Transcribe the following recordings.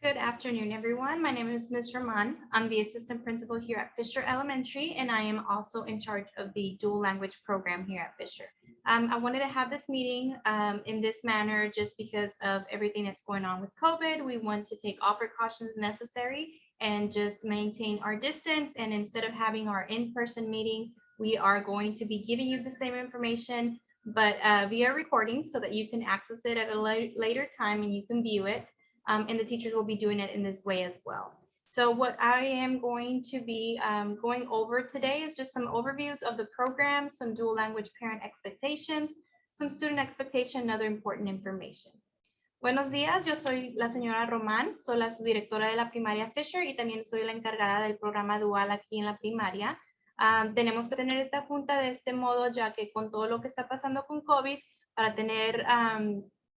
Good afternoon, everyone. My name is Ms. Rahman. I'm the assistant principal here at Fisher Elementary, and I am also in charge of the dual language program here at Fisher. I wanted to have this meeting in this manner just because of everything that's going on with COVID. We want to take all precautions necessary and just maintain our distance. And instead of having our in-person meeting, we are going to be giving you the same information, but via recording so that you can access it at a later time and you can view it. And the teachers will be doing it in this way as well. So what I am going to be going over today is just some overviews of the program, some dual language parent expectations, some student expectation, and other important information. Buenos días, yo soy la señora Román, soy la subdirectora de la primaria Fisher y también soy la encargada del programa dual aquí en la primaria. Tenemos que tener esta junta de este modo, ya que con todo lo que está pasando con COVID, para tener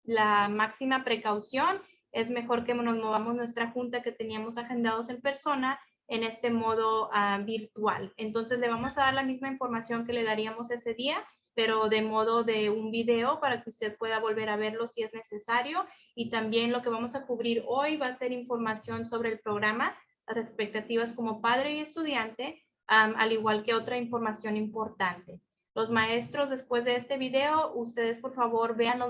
la máxima precaución, es mejor que nos movamos nuestra junta que teníamos agendados en persona en este modo virtual. Entonces le vamos a dar la misma información que le daríamos ese día, pero de modo de un video para que usted pueda volver a verlo si es necesario. Y también lo que vamos a cubrir hoy va a ser información sobre el programa, las expectativas como padre y estudiante, al igual que otra información importante. Los maestros, después de este video, ustedes por favor vean los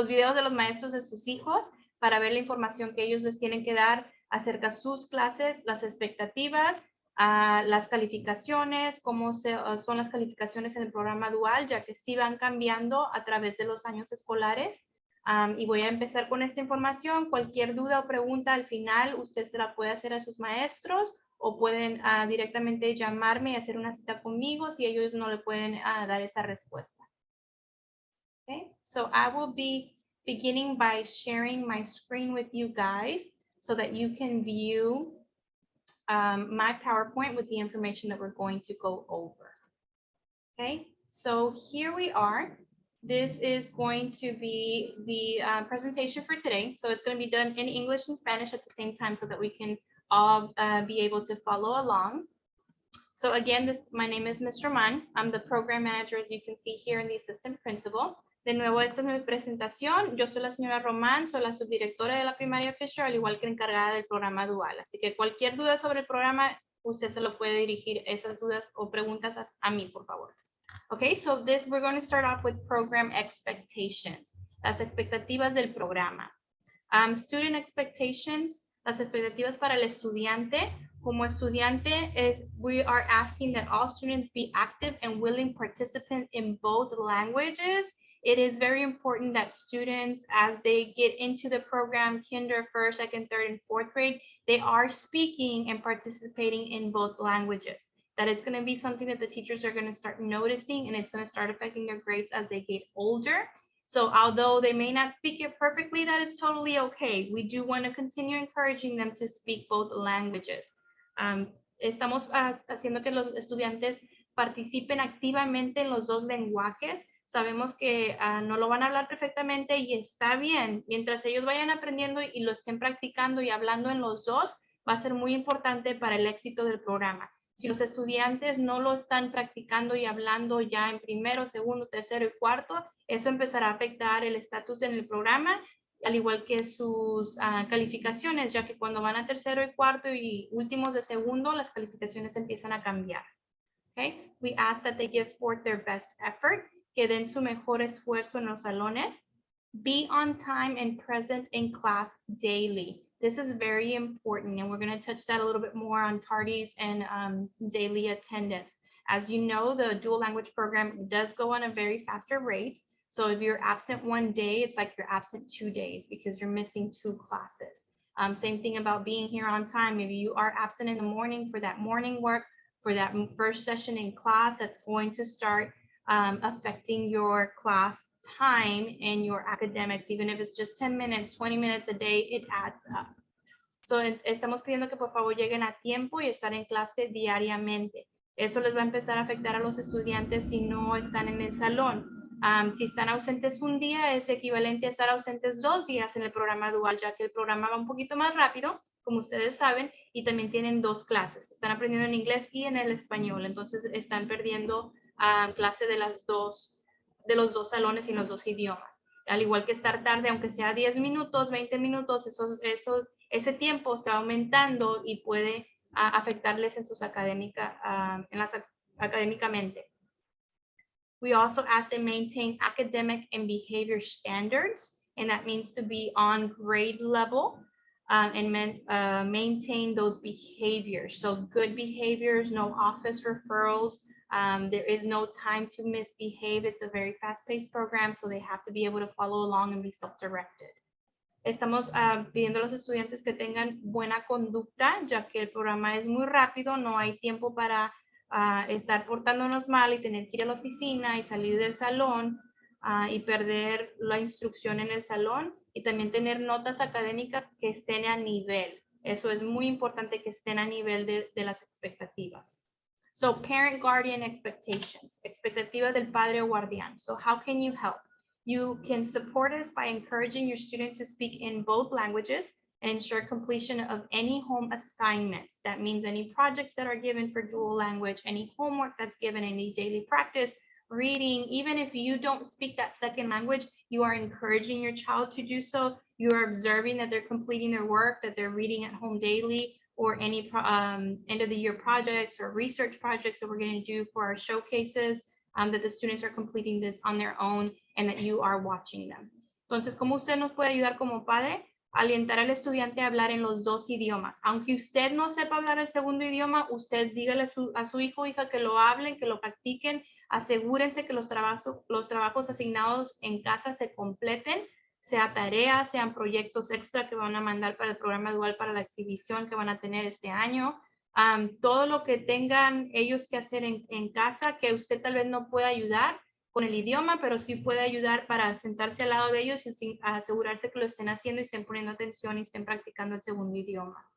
videos de los maestros de sus hijos para ver la información que ellos les tienen que dar acerca de sus clases, las expectativas, las calificaciones, cómo son las calificaciones en el programa dual, ya que sí van cambiando a través de los años escolares. Y voy a empezar con esta información. Cualquier duda o pregunta al final, usted se la puede hacer a sus maestros o pueden directamente llamarme y hacer una cita conmigo si ellos no le pueden dar esa respuesta. Okay, so I will be beginning by sharing my screen with you guys so that you can view my PowerPoint with the information that we're going to go over. Okay, so here we are. This is going to be the presentation for today. So it's going to be done in English and Spanish at the same time so that we can all be able to follow along. So again, my name is Ms. Roman. I'm the program manager, as you can see here, and the assistant principal. De nuevo, esta es mi presentación. Yo soy la señora Román, soy la subdirectora de la primaria Fisher, al igual que encargada del programa dual. Así que cualquier duda sobre el programa, usted se lo puede dirigir esas dudas o preguntas a mí, por favor. Okay, so we're going to start off with program expectations. Las expectativas del programa. Student expectations, las expectativas para el estudiante. Como estudiante, we are asking that all students be active and willing participants in both languages. It is very important that students, as they get into the program, kinder, first, second, third, and fourth grade, they are speaking and participating in both languages. That is going to be something that the teachers are going to start noticing, and it's going to start affecting their grades as they get older. So although they may not speak it perfectly, that is totally okay. We do want to continue encouraging them to speak both languages. Estamos haciendo que los estudiantes participen activamente en los dos lenguajes. Sabemos que no lo van a hablar perfectamente y está bien. Mientras ellos vayan aprendiendo y lo estén practicando y hablando en los dos, va a ser muy importante para el éxito del programa. Si los estudiantes no lo están practicando y hablando ya en primero, segundo, tercero y cuarto, eso empezará a afectar el estatus en el programa, al igual que sus calificaciones, ya que cuando van a tercero y cuarto y últimos de segundo, las calificaciones empiezan a cambiar. Okay? We ask that they give forth their best effort, que den su mejor esfuerzo en los salones, be on time and present in class daily. This is very important, and we're going to touch that a little bit more on tardies and daily attendance. As you know, the dual language program does go on a very faster rate. So if you're absent one day, it's like you're absent 2 days because you're missing 2 classes. Same thing about being here on time. Maybe you are absent in the morning for that morning work, for that first session in class, that's going to start affecting your class time and your academics. Even if it's just 10 minutes, 20 minutes a day, it adds up. So estamos pidiendo que por favor lleguen a tiempo y estar en clase diariamente. Eso les va a empezar a afectar a los estudiantes si no están en el salón. Si están ausentes un día, es equivalente a estar ausentes 2 días en el programa dual, ya que el programa va un poquito más rápido, como ustedes saben, y también tienen 2 clases. Están aprendiendo en inglés y en el español, entonces están perdiendo clase de los dos salones y los 2 idiomas. al igual que estar tarde, aunque sea 10 minutos, 20 minutos, ese tiempo se va aumentando y puede afectarles en sus académicamente. We also ask them maintain academic and behavior standards, and that means to be on grade level and maintain those behaviors. So good behaviors, no office referrals. There is no time to misbehave. It's a very fast-paced program, so they have to be able to follow along and be self-directed. Estamos pidiendo a los estudiantes que tengan buena conducta, ya que el programa es muy rápido, no hay tiempo para estar portándonos mal y tener que ir a la oficina y salir del salón y perder la instrucción en el salón, y también tener notas académicas que estén a nivel. Eso es muy importante, que estén a nivel de las expectativas. So parent guardian expectations, expectativas del padre o guardián. So how can you help? You can support us by encouraging your students to speak in both languages and ensure completion of any home assignments. That means any projects that are given for dual language, any homework that's given, any daily practice, reading. Even if you don't speak that second language, you are encouraging your child to do so. You are observing that they're completing their work, that they're reading at home daily, or any end of the year projects or research projects that we're going to do for our showcases, that the students are completing this on their own and that you are watching them. Entonces, ¿cómo usted nos puede ayudar como padre? Alentar al estudiante a hablar en los dos idiomas. Aunque usted no sepa hablar el segundo idioma, usted dígale a su hijo o hija que lo hablen, que lo practiquen. Asegúrense que los trabajos asignados en casa se completen, sea tareas, sean proyectos extra que van a mandar para el programa dual, para la exhibición que van a tener este año. Todo lo que tengan ellos que hacer en casa, que usted tal vez no pueda ayudar con el idioma, pero sí puede ayudar para sentarse al lado de ellos y asegurarse que lo estén haciendo y estén poniendo atención y estén practicando el segundo idioma.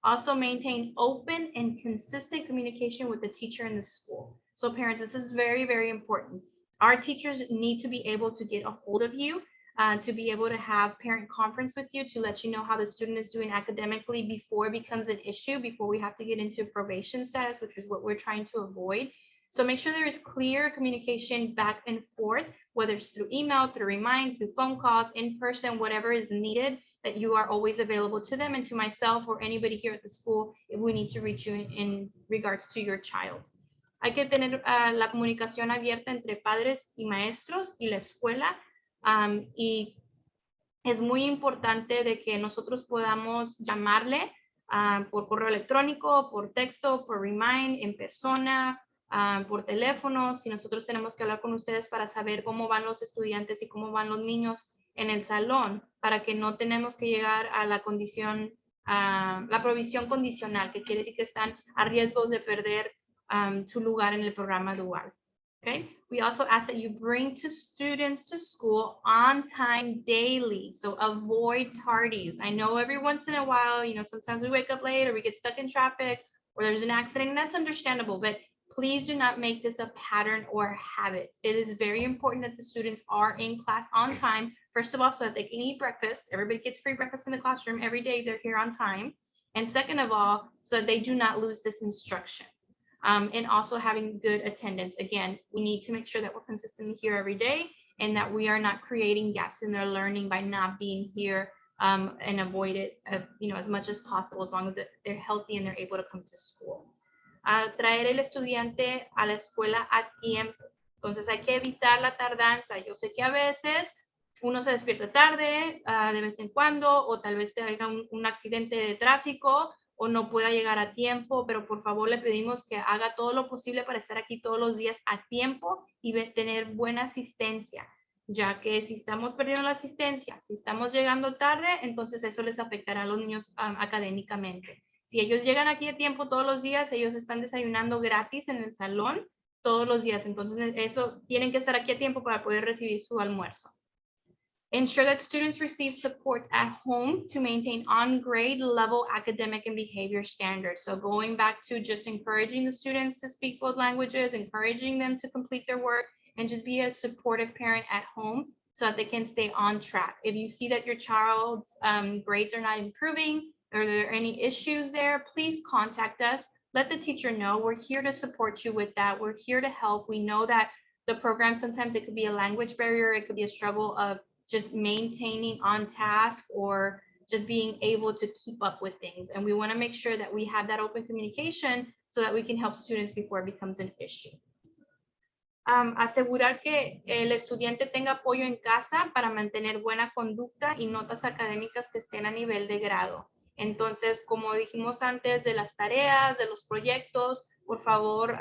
Also maintain open and consistent communication with the teacher in the school. So parents, this is very, very important. Our teachers need to be able to get a hold of you, to be able to have parent conference with you, to let you know how the student is doing academically before it becomes an issue, before we have to get into probation status, which is what we're trying to avoid. So make sure there is clear communication back and forth, whether it's through email, through Remind, through phone calls, in person, whatever is needed, that you are always available to them and to myself or anybody here at the school if we need to reach you in regards to your child. Hay que tener la comunicación abierta entre padres y maestros y la escuela, y es muy importante de que nosotros podamos llamarle por correo electrónico, por texto, por Remind, en persona, por teléfono, si nosotros tenemos que hablar con ustedes para saber cómo van los estudiantes y cómo van los niños en el salón, para que no tenemos que llegar a la condición, la provisión condicional, que quiere decir que están a riesgo de perder su lugar en el programa dual. Okay. We also ask that you bring students to school on time daily. So avoid tardies. I know every once in a while, sometimes we wake up late or we get stuck in traffic or there's an accident, and that's understandable, but please do not make this a pattern or a habit. It is very important that the students are in class on time, first of all, so that they can eat breakfast. Everybody gets free breakfast in the classroom every day. They're here on time. And second of all, so that they do not lose this instruction. And also having good attendance. Again, we need to make sure that we're consistently here every day and that we are not creating gaps in their learning by not being here, and avoid it, as much as possible, as long as they're healthy and they're able to come to school. Traer el estudiante a la escuela a tiempo. Entonces hay que evitar la tardanza. Yo sé que a veces uno se despierta tarde, de vez en cuando, o tal vez tenga un accidente de tráfico o no pueda llegar a tiempo, pero por favor le pedimos que haga todo lo posible para estar aquí todos los días a tiempo y tener buena asistencia, ya que si estamos perdiendo la asistencia, si estamos llegando tarde, entonces eso les afectará a los niños académicamente. Si ellos llegan aquí a tiempo todos los días, ellos están desayunando gratis en el salón todos los días, entonces eso tienen que estar aquí a tiempo para poder recibir su almuerzo. Ensure that students receive support at home to maintain on-grade level academic and behavior standards. So going back to just encouraging the students to speak both languages, encouraging them to complete their work, and just be a supportive parent at home so that they can stay on track. If you see that your child's grades are not improving or there are any issues there, please contact us. Let the teacher know. We're here to support you with that. We're here to help. We know that the program, sometimes it could be a language barrier. It could be a struggle of just maintaining on task or just being able to keep up with things. And we want to make sure that we have that open communication so that we can help students before it becomes an issue. Asegurar que el estudiante tenga apoyo en casa para mantener buena conducta y notas académicas que estén a nivel de grado. Entonces, como dijimos antes, de las tareas, de los proyectos, por favor,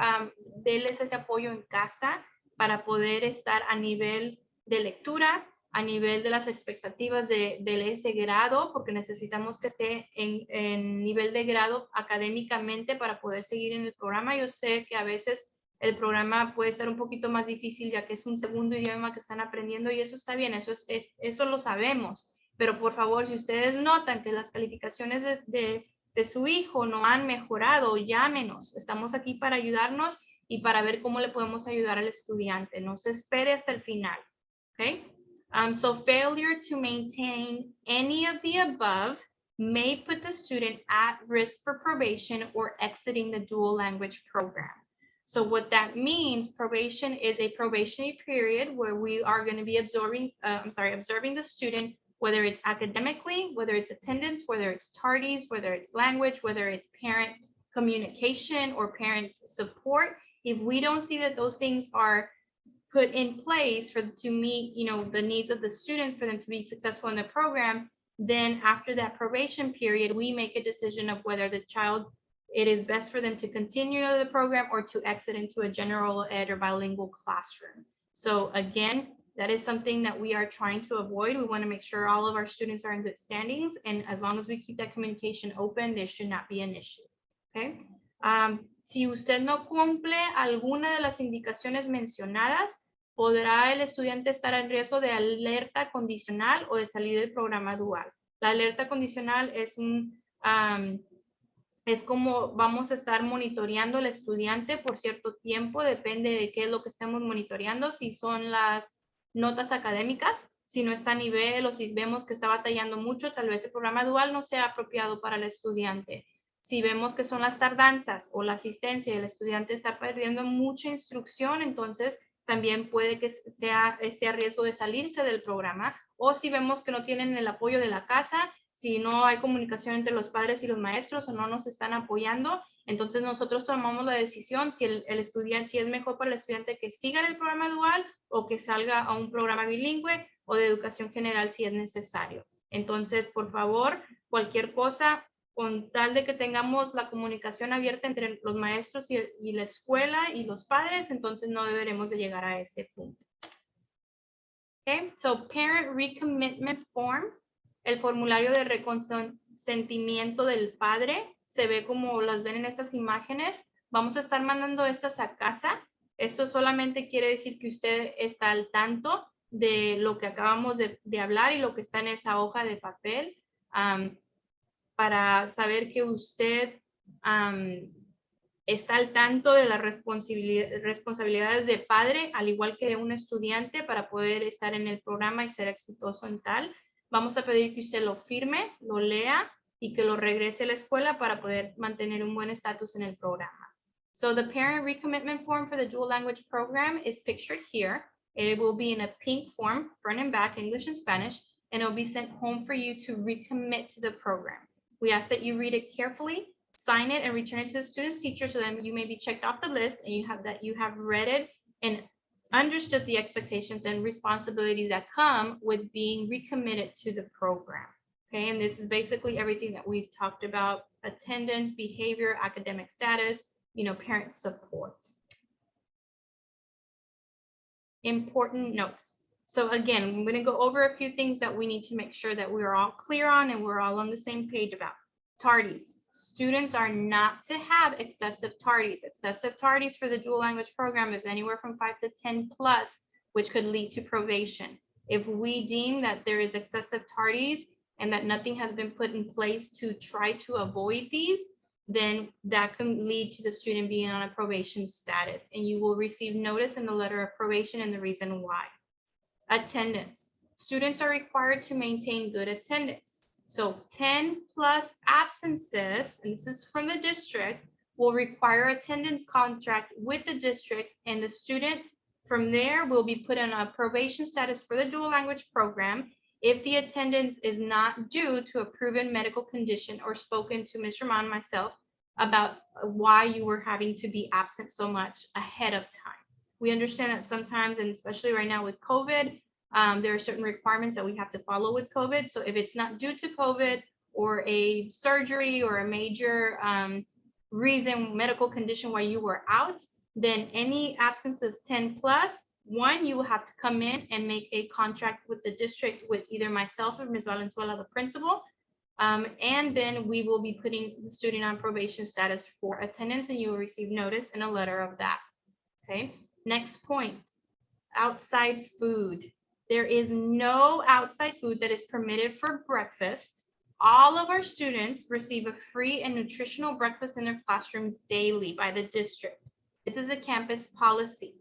denles ese apoyo en casa para poder estar a nivel de lectura, a nivel de las expectativas de ese grado, porque necesitamos que esté en nivel de grado académicamente para poder seguir en el programa. Yo sé que a veces el programa puede estar un poquito más difícil ya que es un segundo idioma que están aprendiendo y eso está bien, eso lo sabemos. Pero por favor, si ustedes notan que las calificaciones de su hijo no han mejorado, llámenos. Estamos aquí para ayudarnos y para ver cómo le podemos ayudar al estudiante. No se espere hasta el final. Okay? So failure to maintain any of the above may put the student at risk for probation or exiting the dual language program. So what that means, probation is a probationary period where we are going to be observing the student, whether it's academically, whether it's attendance, whether it's tardies, whether it's language, whether it's parent communication or parent support. If we don't see that those things are put in place to meet, the needs of the student for them to be successful in the program, then after that probation period, we make a decision of whether the child, it is best for them to continue the program or to exit into a general ed or bilingual classroom. So again, that is something that we are trying to avoid. We want to make sure all of our students are in good standings. And as long as we keep that communication open, there should not be an issue. Okay. Si usted no cumple alguna de las indicaciones mencionadas, podrá el estudiante estar en riesgo de alerta condicional o de salir del programa dual. La alerta condicional es como vamos a estar monitoreando al estudiante por cierto tiempo, depende de qué es lo que estemos monitoreando, si son las notas académicas, si no está a nivel o si vemos que está batallando mucho, tal vez el programa dual no sea apropiado para el estudiante. Si vemos que son las tardanzas o la asistencia y el estudiante está perdiendo mucha instrucción, entonces también puede que esté a riesgo de salirse del programa. O si vemos que no tienen el apoyo de la casa, si no hay comunicación entre los padres y los maestros o no nos están apoyando, entonces nosotros tomamos la decisión si el estudiante, si es mejor para el estudiante que siga en el programa dual o que salga a un programa bilingüe o de educación general si es necesario. Entonces, por favor, cualquier cosa, con tal de que tengamos la comunicación abierta entre los maestros y la escuela y los padres, entonces no deberemos de llegar a ese punto. Okay, so parent recommitment form, el formulario de reconsentimiento del padre, se ve como las ven en estas imágenes. Vamos a estar mandando estas a casa. Esto solamente quiere decir que usted está al tanto de lo que acabamos de hablar y lo que está en esa hoja de papel. Para saber que usted está al tanto de las responsabilidades de padre, al igual que de un estudiante, para poder estar en el programa y ser exitoso en tal. Vamos a pedir que usted lo firme, lo lea y que lo regrese a la escuela para poder mantener un buen estatus en el programa. So the parent recommitment form for the dual language program is pictured here. It will be in a pink form, front and back, English and Spanish, and it will be sent home for you to recommit to the program. We ask that you read it carefully, sign it, and return it to the student's teacher so that you may be checked off the list and you have read it and understood the expectations and responsibilities that come with being recommitted to the program. Okay, and this is basically everything that we've talked about: attendance, behavior, academic status, parent support. Important notes. So again, I'm going to go over a few things that we need to make sure that we're all clear on and we're all on the same page about. Tardies. Students are not to have excessive tardies. Excessive tardies for the dual language program is anywhere from 5 to 10 plus, which could lead to probation. If we deem that there is excessive tardies and that nothing has been put in place to try to avoid these, then that can lead to the student being on a probation status, and you will receive notice in the letter of probation and the reason why. Attendance. Students are required to maintain good attendance. So 10 plus absences, and this is from the district, will require attendance contract with the district, and the student From there, we'll be put on a probation status for the dual language program if the attendance is not due to a proven medical condition or spoken to Ms. Roman and myself about why you were having to be absent so much ahead of time. We understand that sometimes, and especially right now with COVID, there are certain requirements that we have to follow with COVID. So if it's not due to COVID or a surgery or a major reason, medical condition why you were out, then any absences 10 plus, one, you will have to come in and make a contract with the district with either myself or Ms. Valenzuela, the principal. And then we will be putting the student on probation status for attendance, and you will receive notice and a letter of that. Okay, next point, outside food. There is no outside food that is permitted for breakfast. All of our students receive a free and nutritional breakfast in their classrooms daily by the district. This is a campus policy.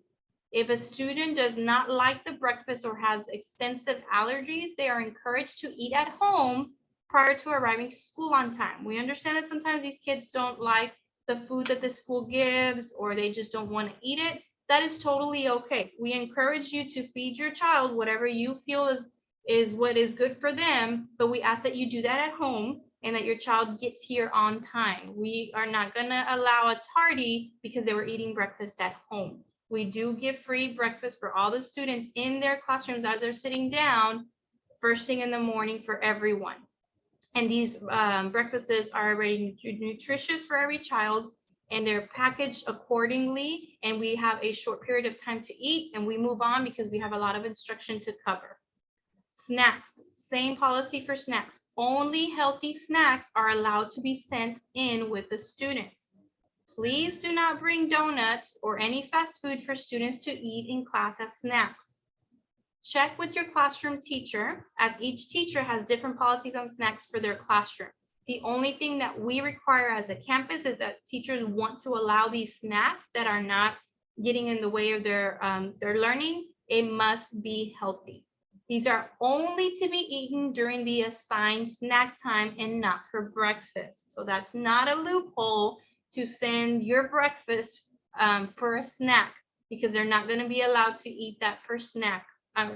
If a student does not like the breakfast or has extensive allergies, they are encouraged to eat at home prior to arriving to school on time. We understand that sometimes these kids don't like the food that the school gives, or they just don't want to eat it. That is totally okay. We encourage you to feed your child whatever you feel is what is good for them, but we ask that you do that at home and that your child gets here on time. We are not going to allow a tardy because they were eating breakfast at home. We do give free breakfast for all the students in their classrooms as they're sitting down first thing in the morning for everyone. And these breakfasts are already nutritious for every child, and they're packaged accordingly. And we have a short period of time to eat, and we move on because we have a lot of instruction to cover. Snacks, same policy for snacks. Only healthy snacks are allowed to be sent in with the students. Please do not bring donuts or any fast food for students to eat in class as snacks. Check with your classroom teacher, as each teacher has different policies on snacks for their classroom. The only thing that we require as a campus is that teachers want to allow these snacks that are not getting in the way of their learning. It must be healthy. These are only to be eaten during the assigned snack time and not for breakfast. So that's not a loophole to send your breakfast for a snack, because they're not going to be allowed to eat that for snack.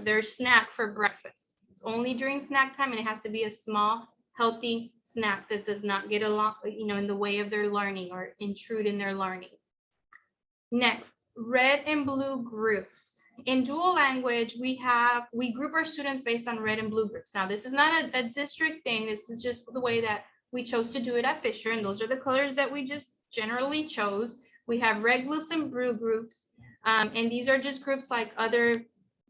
Their snack for breakfast. It's only during snack time, and it has to be a small, healthy snack that does not get along, in the way of their learning or intrude in their learning. Next, red and blue groups. In dual language, we group our students based on red and blue groups. Now, this is not a district thing. This is just the way that we chose to do it at Fisher, and those are the colors that we just generally chose. We have red groups and blue groups, and these are just groups like other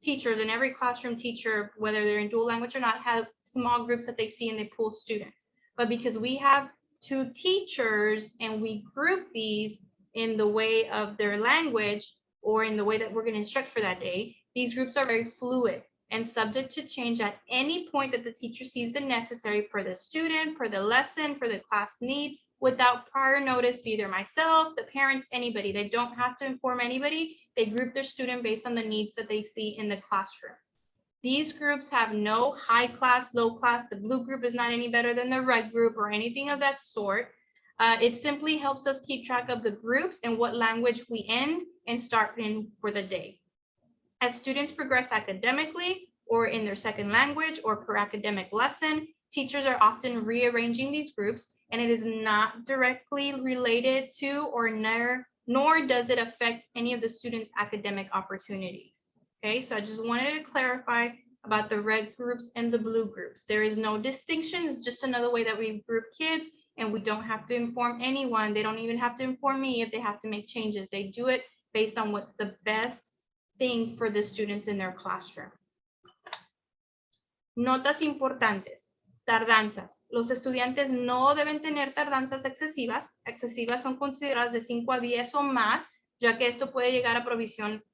teachers, and every classroom teacher, whether they're in dual language or not, have small groups that they see and they pull students. But because we have two teachers and we group these in the way of their language or in the way that we're going to instruct for that day, these groups are very fluid and subject to change at any point that the teacher sees it necessary for the student, for the lesson, for the class need, without prior notice to either myself, the parents, anybody. They don't have to inform anybody. They group their student based on the needs that they see in the classroom. These groups have no high class, low class. The blue group is not any better than the red group or anything of that sort. It simply helps us keep track of the groups and what language we end and start in for the day. As students progress academically or in their second language or per academic lesson, teachers are often rearranging these groups, and it is not directly related to or nor does it affect any of the students' academic opportunities. Okay, so I just wanted to clarify about the red groups and the blue groups. There is no distinction. It's just another way that we group kids, and we don't have to inform anyone. They don't even have to inform me if they have to make changes. They do it based on what's the best thing for the students in their classroom. Notas importantes. Tardanzas. Los estudiantes no deben tener tardanzas excesivas. Excesivas son consideradas de 5 a 10 o más, ya que esto puede llegar a provisión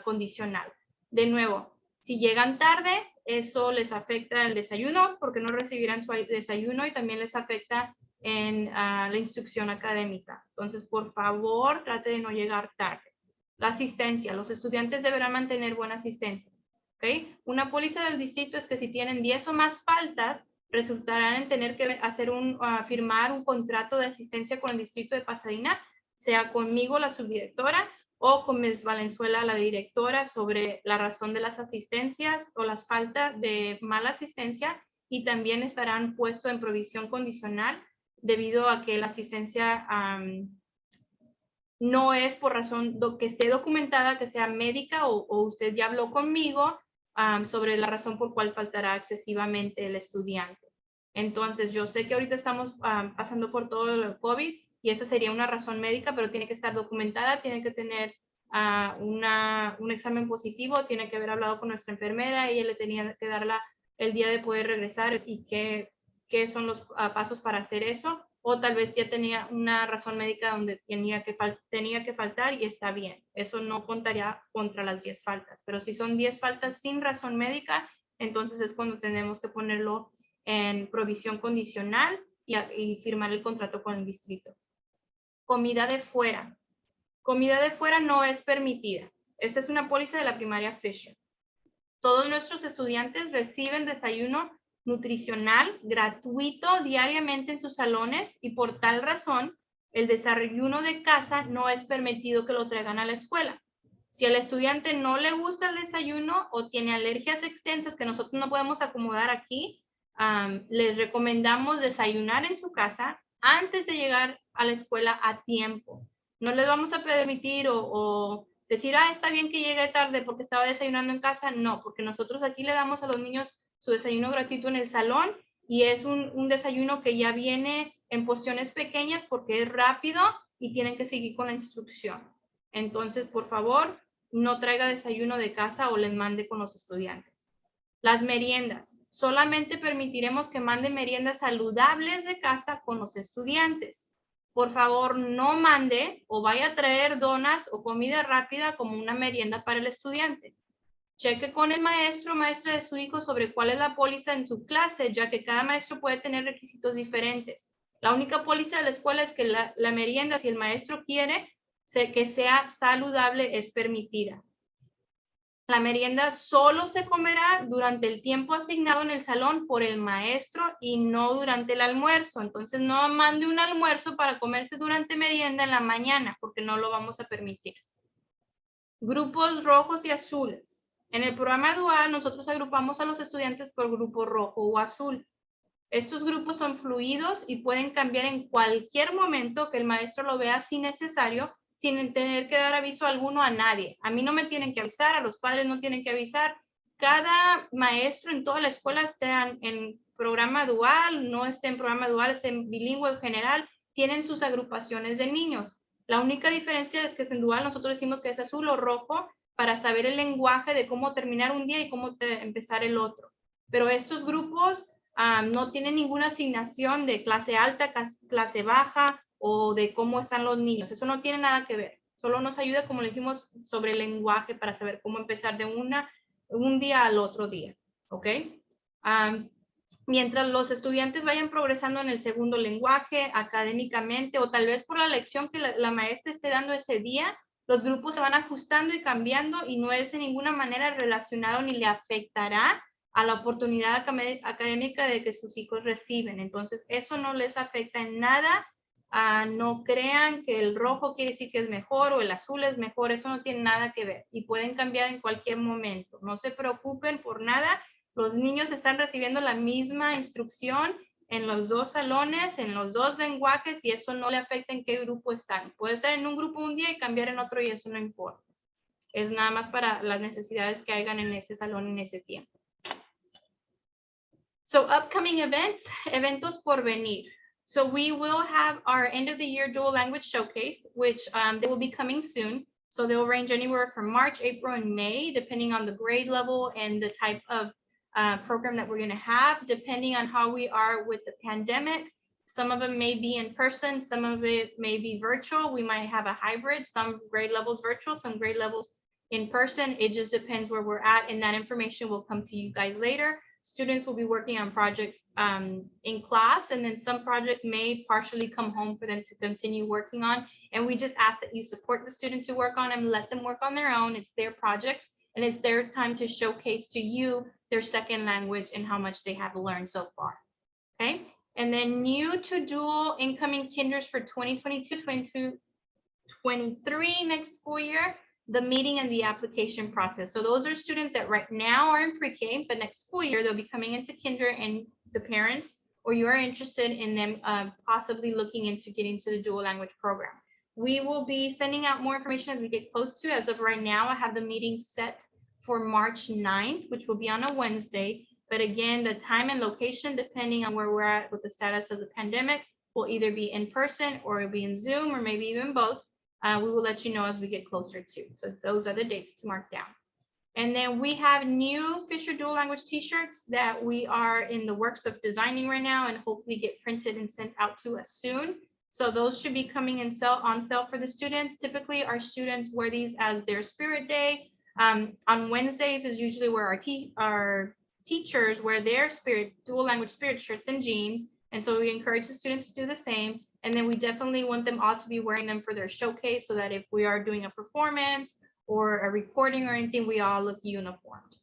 condicional. De nuevo, si llegan tarde, eso les afecta el desayuno, porque no recibirán su desayuno, y también les afecta en la instrucción académica. Entonces, por favor, trate de no llegar tarde. La asistencia. Los estudiantes deberán mantener buena asistencia. ¿Okay? Una póliza del distrito es que si tienen 10 o más faltas, resultarán en tener que firmar un contrato de asistencia con el distrito de Pasadena, sea conmigo, la subdirectora, o con Ms. Valenzuela, la directora, sobre la razón de las asistencias o las faltas de mala asistencia, y también estarán puestos en provisión condicional debido a que la asistencia no es por razón que esté documentada, que sea médica, o usted ya habló conmigo sobre la razón por cual faltará excesivamente el estudiante. Entonces, yo sé que ahorita estamos pasando por todo el COVID y esa sería una razón médica, pero tiene que estar documentada, tiene que tener un examen positivo, tiene que haber hablado con nuestra enfermera, ella le tenía que dar el día de poder regresar y qué son los pasos para hacer eso, o tal vez ya tenía una razón médica donde tenía que faltar y está bien. Eso no contaría contra las 10 faltas, pero si son 10 faltas sin razón médica, entonces es cuando tenemos que ponerlo en provisión condicional y firmar el contrato con el distrito. Comida de fuera. Comida de fuera no es permitida. Esta es una póliza de la primaria Fisher. Todos nuestros estudiantes reciben desayuno nutricional gratuito diariamente en sus salones y por tal razón el desayuno de casa no es permitido que lo traigan a la escuela. Si al estudiante no le gusta el desayuno o tiene alergias extensas que nosotros no podemos acomodar aquí, les recomendamos desayunar en su casa antes de llegar a la escuela a tiempo. No les vamos a permitir o decir, está bien que llegue tarde porque estaba desayunando en casa. No, porque nosotros aquí le damos a los niños su desayuno gratuito en el salón y es un desayuno que ya viene en porciones pequeñas porque es rápido y tienen que seguir con la instrucción. Entonces, por favor, no traiga desayuno de casa o les mande con los estudiantes. Las meriendas. Solamente permitiremos que mande meriendas saludables de casa con los estudiantes. Por favor, no mande o vaya a traer donas o comida rápida como una merienda para el estudiante. Cheque con el maestro o maestra de su hijo sobre cuál es la póliza en su clase, ya que cada maestro puede tener requisitos diferentes. La única póliza de la escuela es que la merienda, si el maestro quiere que sea saludable, es permitida. La merienda solo se comerá durante el tiempo asignado en el salón por el maestro y no durante el almuerzo. Entonces no mande un almuerzo para comerse durante merienda en la mañana porque no lo vamos a permitir. Grupos rojos y azules. En el programa dual nosotros agrupamos a los estudiantes por grupo rojo o azul. Estos grupos son fluidos y pueden cambiar en cualquier momento que el maestro lo vea si necesario, sin tener que dar aviso alguno a nadie. A mí no me tienen que avisar, a los padres no tienen que avisar. Cada maestro en toda la escuela esté en programa dual, no esté en programa dual, esté en bilingüe en general, tienen sus agrupaciones de niños. La única diferencia es que en dual nosotros decimos que es azul o rojo para saber el lenguaje de cómo terminar un día y cómo empezar el otro. Pero estos grupos no tienen ninguna asignación de clase alta, clase baja o de cómo están los niños. Eso no tiene nada que ver. Solo nos ayuda, como le dijimos, sobre el lenguaje para saber cómo empezar de un día al otro día. ¿Ok? Mientras los estudiantes vayan progresando en el segundo lenguaje, académicamente, o tal vez por la lección que la maestra esté dando ese día, los grupos se van ajustando y cambiando y no es de ninguna manera relacionado ni le afectará a la oportunidad académica de que sus hijos reciben. Entonces, eso no les afecta en nada. No crean que el rojo quiere decir que es mejor o el azul es mejor. Eso no tiene nada que ver y pueden cambiar en cualquier momento. No se preocupen por nada. Los niños están recibiendo la misma instrucción en los dos salones, en los dos lenguajes y eso no le afecta en qué grupo están. Puede estar en un grupo un día y cambiar en otro y eso no importa. Es nada más para las necesidades que hayan en ese salón en ese tiempo. So upcoming events, eventos por venir. So we will have our end of the year dual language showcase, which they will be coming soon. So they will range anywhere from March, April, and May, depending on the grade level and the type of program that we're going to have, depending on how we are with the pandemic. Some of them may be in person, some of it may be virtual. We might have a hybrid, some grade levels virtual, some grade levels in person. It just depends where we're at, and that information will come to you guys later. Students will be working on projects in class, and then some projects may partially come home for them to continue working on. And we just ask that you support the student to work on them, let them work on their own. It's their projects, and it's their time to showcase to you their second language and how much they have learned so far. Okay, and then new to dual incoming kinders for 2022, 23 next school year, the meeting and the application process. So those are students that right now are in pre-K, but next school year, they'll be coming into kinder, and the parents or you are interested in them possibly looking into getting to the dual language program. We will be sending out more information as we get close to. As of right now, I have the meeting set for March 9th, which will be on a Wednesday. But again, the time and location, depending on where we're at with the status of the pandemic, will either be in person or it'll be in Zoom or maybe even both. We will let you know as we get closer to. So those are the dates to mark down. And then we have new Fisher Dual Language t-shirts that we are in the works of designing right now and hopefully get printed and sent out to us soon. So those should be coming in on sale for the students. Typically, our students wear these as their spirit day. On Wednesdays is usually where our teachers wear their dual language spirit shirts and jeans. And so we encourage the students to do the same. And then we definitely want them all to be wearing them for their showcase so that if we are doing a performance or a recording or anything, we all look uniformed.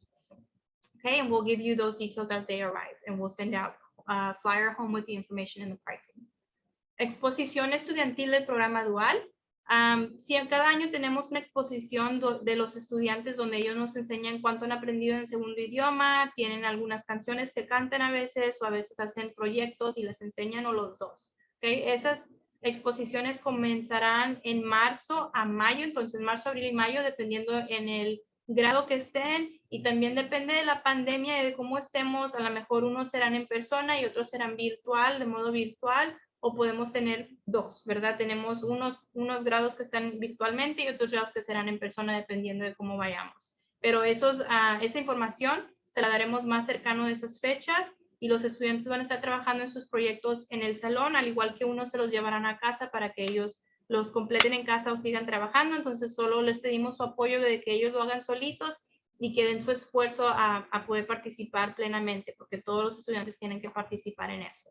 Okay, and we'll give you those details as they arrive, and we'll send out a flyer home with the information and the pricing. Exposición estudiantil del programa dual. Si cada año tenemos una exposición de los estudiantes donde ellos nos enseñan cuánto han aprendido en segundo idioma, tienen algunas canciones que cantan a veces o a veces hacen proyectos y les enseñan o los dos. Okay, esas exposiciones comenzarán en marzo a mayo, entonces marzo, abril y mayo, dependiendo en el grado que estén, y también depende de la pandemia y de cómo estemos. A lo mejor unos serán en persona y otros serán virtual, de modo virtual, o podemos tener dos, ¿verdad? Tenemos unos grados que están virtualmente y otros grados que serán en persona, dependiendo de cómo vayamos. Pero esa información se la daremos más cercano de esas fechas, y los estudiantes van a estar trabajando en sus proyectos en el salón, al igual que unos se los llevarán a casa para que ellos los completen en casa o sigan trabajando. Entonces solo les pedimos su apoyo de que ellos lo hagan solitos y que den su esfuerzo a poder participar plenamente, porque todos los estudiantes tienen que participar en eso.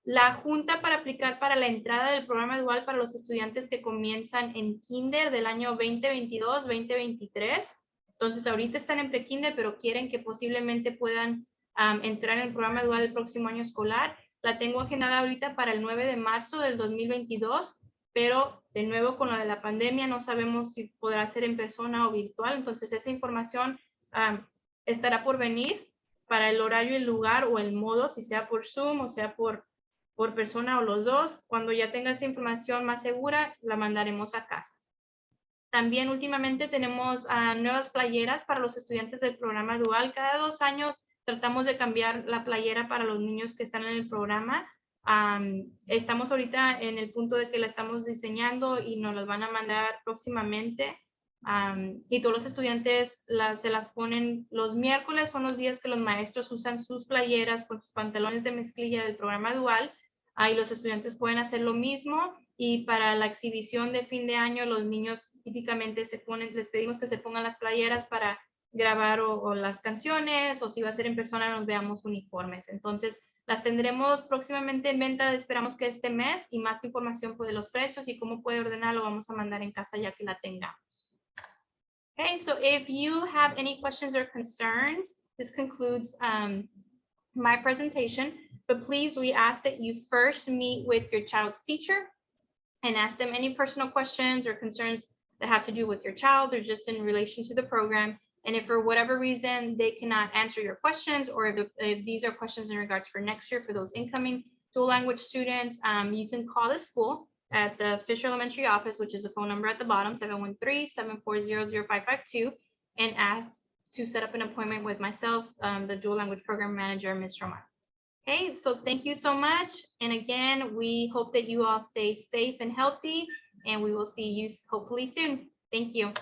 La junta para aplicar para la entrada del programa dual para los estudiantes que comienzan en kinder del año 2022-2023. Entonces ahorita están en pre-kinder, pero quieren que posiblemente puedan entrar en el programa dual el próximo año escolar. La tengo agendada ahorita para el 9 de marzo del 2022, pero de nuevo con lo de la pandemia no sabemos si podrá ser en persona o virtual. Entonces esa información estará por venir para el horario, el lugar o el modo, si sea por Zoom o sea por persona o los dos. Cuando ya tenga esa información más segura, la mandaremos a casa. También últimamente tenemos nuevas playeras para los estudiantes del programa dual. Cada 2 años tratamos de cambiar la playera para los niños que están en el programa. Estamos ahorita en el punto de que la estamos diseñando y nos las van a mandar próximamente. Y todos los estudiantes se las ponen los miércoles, son los días que los maestros usan sus playeras con sus pantalones de mezclilla del programa dual. Y los estudiantes pueden hacer lo mismo. Y para la exhibición de fin de año, los niños típicamente les pedimos que se pongan las playeras para grabar o las canciones, o si va a ser en persona nos veamos uniformes. Entonces las tendremos próximamente en venta, esperamos que este mes, y más información de los precios y cómo puede ordenar lo vamos a mandar en casa ya que la tengamos. Okay, so if you have any questions or concerns, this concludes my presentation, but please, we ask that you first meet with your child's teacher and ask them any personal questions or concerns that have to do with your child or just in relation to the program. And if for whatever reason they cannot answer your questions, or if these are questions in regards for next year for those incoming dual language students, you can call the school at the Fisher Elementary office, which is the phone number at the bottom, 713-740-0552, and ask to set up an appointment with myself, the dual language program manager, Ms. Roman. Okay, so thank you so much. And again, we hope that you all stay safe and healthy, and we will see you hopefully soon. Thank you.